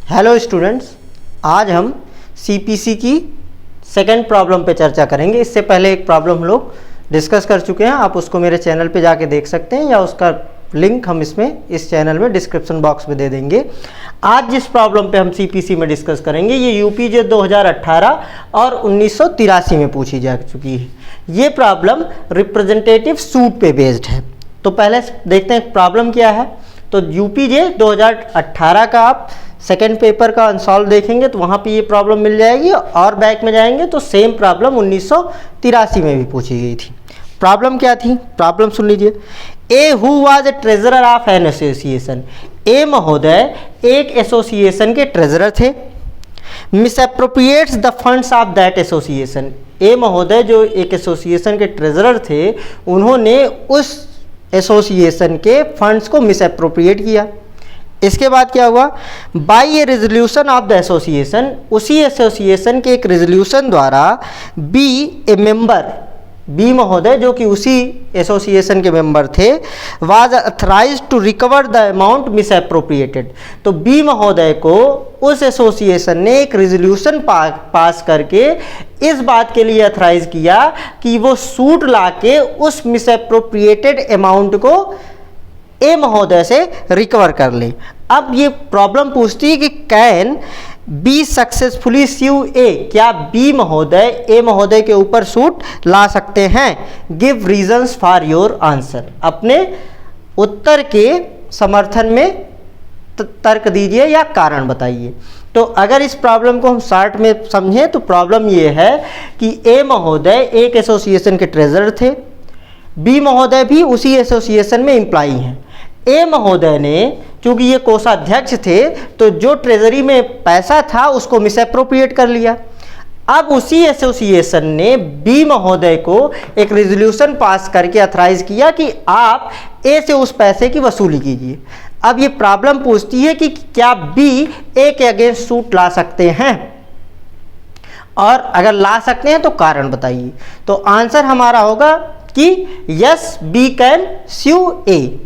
Hello students, आज हम CPC की सेकंड प्रॉब्लम पे चर्चा करेंगे। इससे पहले एक प्रॉब्लम हम लोग डिस्कस कर चुके हैं, आप उसको मेरे चैनल पे जाके देख सकते हैं या उसका लिंक हम इस चैनल में डिस्क्रिप्शन बॉक्स में दे देंगे। आज जिस प्रॉब्लम पे हम सीपीसी में डिस्कस करेंगे ये यूपीजे 2018 और 1983 में पूछी जा चुकी है। ये प्रॉब्लम रिप्रेजेंटेटिव सूट पे बेस्ड है। तो पहले देखते हैं प्रॉब्लम क्या है। तो यूपीजे 2018 का आप सेकेंड पेपर का अनसॉल्व देखेंगे तो वहाँ पे ये प्रॉब्लम मिल जाएगी, और बैक में जाएंगे तो सेम प्रॉब्लम 1983 में भी पूछी गई थी। प्रॉब्लम क्या थी, प्रॉब्लम सुन लीजिए। A who was a treasurer of an association. A महोदय एक एसोसिएशन के ट्रेजरर थे। Misappropriates the funds of that association. A महोदय जो एक एसोसिएशन के ट्रेजरर थे, उन्होंने उस एसोसिएशन के फंड्स को मिसअप्रोप्रिएट किया। इसके बाद क्या हुआ, by A resolution of the association, उसी एसोसिएशन के एक रेजोल्यूशन द्वारा बी ए मेंबर, बी महोदय जो कि उसी एसोसिएशन के मेंबर थे, was authorised to recover the amount misappropriated. तो बी महोदय को उस एसोसिएशन ने एक रेजोल्यूशन पास करके इस बात के लिए अथराइज किया कि वो सूट लाके उस मिसअप्रोप्रिएटेड अमाउंट को ए महोदय से रिकवर कर ले। अब ये प्रॉब्लम पूछती है कि कैन बी सक्सेसफुली स्यू ए, क्या बी महोदय ए महोदय के ऊपर सूट ला सकते हैं। Give reasons for your answer, अपने उत्तर के समर्थन में तर्क दीजिए या कारण बताइए। तो अगर इस प्रॉब्लम को हम शॉर्ट में समझें तो प्रॉब्लम ये है कि ए महोदय एक एसोसिएशन के ट्रेजरर थे, बी महोदय भी उसी एसोसिएशन में एम्प्लॉई हैं। ए महोदय ने चूंकि ये कोषाध्यक्ष थे तो जो ट्रेजरी में पैसा था उसको मिसअप्रोप्रिएट कर लिया। अब उसी एसोसिएशन ने बी महोदय को एक रेजोल्यूशन पास करके अथराइज किया कि आप ए से उस पैसे की वसूली कीजिए। अब ये प्रॉब्लम पूछती है कि क्या बी ए के अगेंस्ट सूट ला सकते हैं, और अगर ला सकते हैं तो कारण बताइए। तो आंसर हमारा होगा कि yes, B can sue A,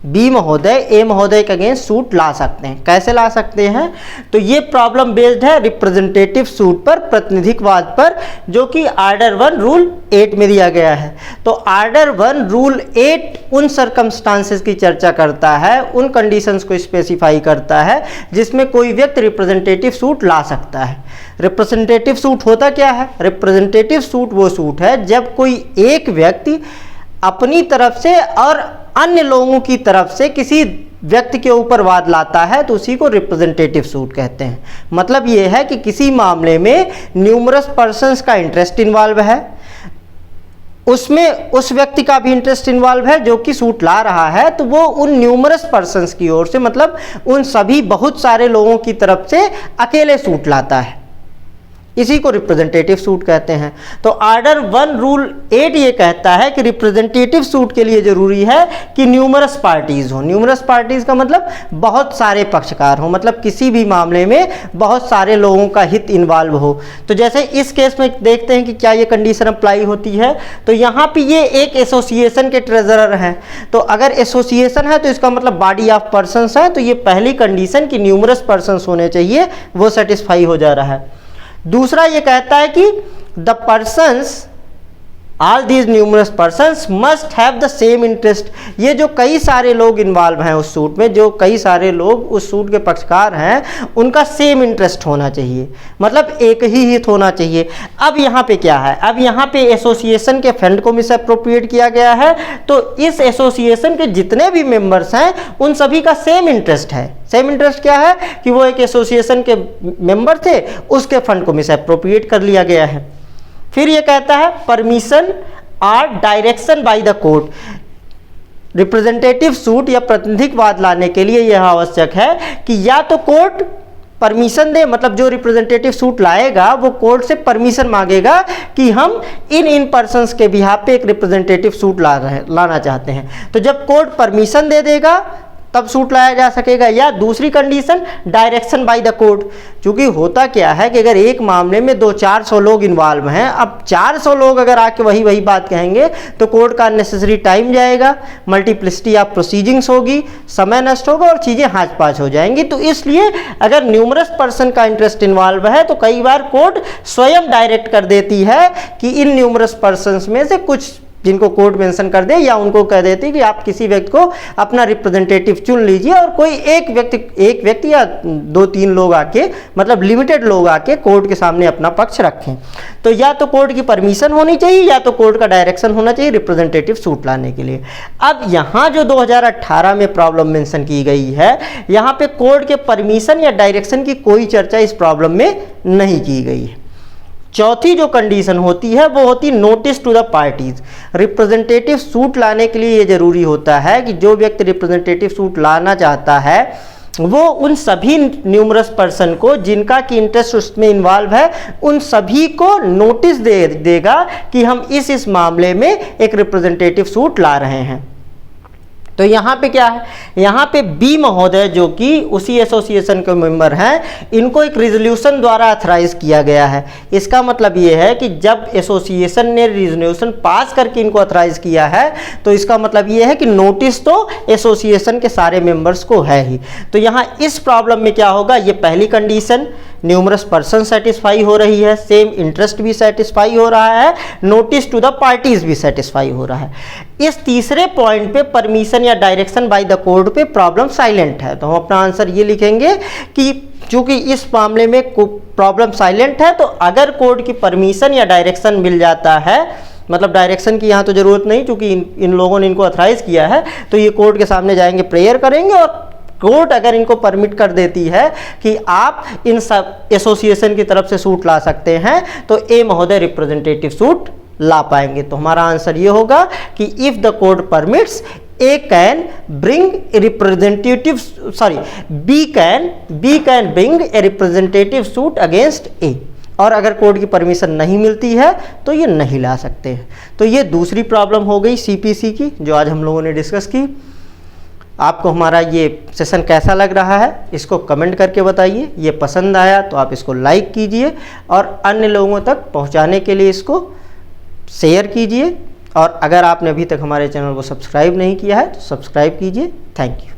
B महोदय ए महोदय के अगेंस्ट सूट ला सकते हैं। कैसे ला सकते हैं, तो ये प्रॉब्लम बेस्ड है रिप्रेजेंटेटिव सूट पर, प्रतिनिधित्ववाद पर, जो कि आर्डर 1 रूल 8 में दिया गया है। तो आर्डर 1 रूल 8 उन सर्कमस्टांसेस की चर्चा करता है, उन कंडीशंस को स्पेसिफाई करता है जिसमें कोई व्यक्ति रिप्रेजेंटेटिव सूट ला सकता है। रिप्रेजेंटेटिव सूट होता क्या है, रिप्रेजेंटेटिव सूट वो सूट है जब कोई एक व्यक्ति अपनी तरफ से और अन्य लोगों की तरफ से किसी व्यक्ति के ऊपर वाद लाता है तो उसी को रिप्रेजेंटेटिव सूट कहते हैं। मतलब ये है कि किसी मामले में न्यूमरस पर्सन्स का इंटरेस्ट इन्वॉल्व है, उसमें उस व्यक्ति का भी इंटरेस्ट इन्वॉल्व है जो कि सूट ला रहा है, तो वो उन न्यूमरस पर्सन्स की ओर से, मतलब उन सभी बहुत सारे लोगों की तरफ से अकेले सूट लाता है, इसी को रिप्रेजेंटेटिव सूट कहते हैं। तो आर्डर 1 रूल 8 ये कहता है कि रिप्रेजेंटेटिव सूट के लिए जरूरी है कि न्यूमरस पार्टीज हो। न्यूमरस पार्टीज का मतलब बहुत सारे पक्षकार हो, मतलब किसी भी मामले में बहुत सारे लोगों का हित इन्वॉल्व हो। तो जैसे इस केस में देखते हैं कि क्या ये कंडीशन अप्लाई होती है। तो यहाँ पे ये एक एसोसिएशन के ट्रेजरर हैं, तो अगर एसोसिएशन है तो इसका मतलब बॉडी ऑफ पर्सन्स है, तो ये पहली कंडीशन कि न्यूमरस पर्सन्स होने चाहिए वो सेटिस्फाई हो जा रहा है। दूसरा ये कहता है कि the persons, all these numerous persons must have the same interest. ये जो कई सारे लोग इन्वॉल्व हैं उस सूट में, जो कई सारे लोग उस सूट के पक्षकार हैं, उनका सेम इंटरेस्ट होना चाहिए, मतलब एक ही हित होना चाहिए। अब यहाँ पे क्या है, अब यहाँ पे एसोसिएशन के फंड को मिसअप्रोप्रिएट किया गया है, तो इस एसोसिएशन के जितने भी मेंबर्स हैं उन सभी का सेम इंटरेस्ट है। सेम इंटरेस्ट क्या है कि वो एक एसोसिएशन के मेंबर थे, उसके फंड को मिसअप्रोप्रिएट कर लिया गया है। फिर ये कहता है परमिशन और direction by the court. Representative suit या प्रतिनिधित्ववाद लाने के लिए यह आवश्यक है कि या तो कोर्ट परमिशन दे, मतलब जो रिप्रेजेंटेटिव सूट लाएगा वो कोर्ट से परमिशन मांगेगा कि हम इन पर्सन्स के बिहाफ पे एक रिप्रेजेंटेटिव सूट लाना चाहते हैं। तो जब कोर्ट परमिशन दे देगा तब सूट लाया जा सकेगा। या दूसरी condition direction by the court, क्योंकि होता क्या है कि अगर एक मामले में 200-400 लोग इन्वॉल्व हैं, अब 400 लोग अगर आके वही बात कहेंगे तो कोर्ट का अननेसेसरी टाइम जाएगा, मल्टीप्लिसिटी ऑफ प्रोसीडिंग्स होगी, समय नष्ट होगा और चीज़ें हाथ पाँच हो जाएंगी। तो इसलिए अगर न्यूमरस पर्सन का इंटरेस्ट इन्वॉल्व है तो कई बार कोर्ट स्वयं डायरेक्ट कर देती है कि इन न्यूमरस पर्सन्स में से कुछ जिनको कोर्ट मेंशन कर दे, या उनको कह देती है कि आप किसी व्यक्ति को अपना रिप्रेजेंटेटिव चुन लीजिए और कोई एक व्यक्ति या 2-3 लोग आके, मतलब लिमिटेड लोग आके कोर्ट के सामने अपना पक्ष रखें। तो या तो कोर्ट की परमिशन होनी चाहिए या तो कोर्ट का डायरेक्शन होना चाहिए रिप्रेजेंटेटिव सूट लाने के लिए। अब यहाँ जो 2018 में प्रॉब्लम मेंशन की गई है, यहाँ पे कोर्ट के परमिशन या डायरेक्शन की कोई चर्चा इस प्रॉब्लम में नहीं की गई है। चौथी जो कंडीशन होती है वो होती है notice to the parties. Representative suit लाने के लिए ये जरूरी होता है कि जो व्यक्ति रिप्रेजेंटेटिव सूट लाना चाहता है वो उन सभी न्यूमरस पर्सन को जिनका कि इंटरेस्ट उसमें इन्वॉल्व है, उन सभी को नोटिस देगा कि हम इस मामले में एक रिप्रेजेंटेटिव सूट ला रहे हैं। तो यहाँ पे क्या है, यहाँ पे बी महोदय जो कि उसी एसोसिएशन के मेंबर हैं, इनको एक रिजोल्यूशन द्वारा अथराइज किया गया है। इसका मतलब ये है कि जब एसोसिएशन ने रिजोल्यूशन पास करके इनको अथराइज किया है तो इसका मतलब ये है कि नोटिस तो एसोसिएशन के सारे मेंबर्स को है ही। तो यहाँ इस प्रॉब्लम में क्या होगा, ये पहली कंडीशन न्यूमरस पर्सन सेटिस्फाई हो रही है, सेम इंटरेस्ट भी सेटिस्फाई हो रहा है, नोटिस टू द पार्टीज भी सेटिस्फाई हो रहा है। इस तीसरे पॉइंट पे परमिशन या डायरेक्शन बाय द कोर्ट पे प्रॉब्लम साइलेंट है। तो हम अपना आंसर ये लिखेंगे कि चूंकि इस मामले में प्रॉब्लम साइलेंट है, तो अगर कोर्ट की परमिशन या डायरेक्शन मिल जाता है, मतलब डायरेक्शन की यहाँ तो ज़रूरत नहीं क्योंकि इन लोगों ने इनको अथराइज किया है, तो ये कोर्ट के सामने जाएंगे, प्रेयर करेंगे और कोर्ट अगर इनको परमिट कर देती है कि आप इन सब एसोसिएशन की तरफ से सूट ला सकते हैं तो ए महोदय रिप्रेजेंटेटिव सूट ला पाएंगे। तो हमारा आंसर ये होगा कि if the court permits A can bring representative B can bring A representative suit against A, और अगर कोर्ट की परमिशन नहीं मिलती है तो ये नहीं ला सकते हैं। तो ये दूसरी प्रॉब्लम हो गई सीपीसी की जो आज हम लोगों ने डिस्कस की। आपको हमारा ये सेशन कैसा लग रहा है इसको कमेंट करके बताइए। ये पसंद आया तो आप इसको लाइक कीजिए और अन्य लोगों तक पहुंचाने के लिए इसको शेयर कीजिए। और अगर आपने अभी तक हमारे चैनल को सब्सक्राइब नहीं किया है तो सब्सक्राइब कीजिए। Thank you.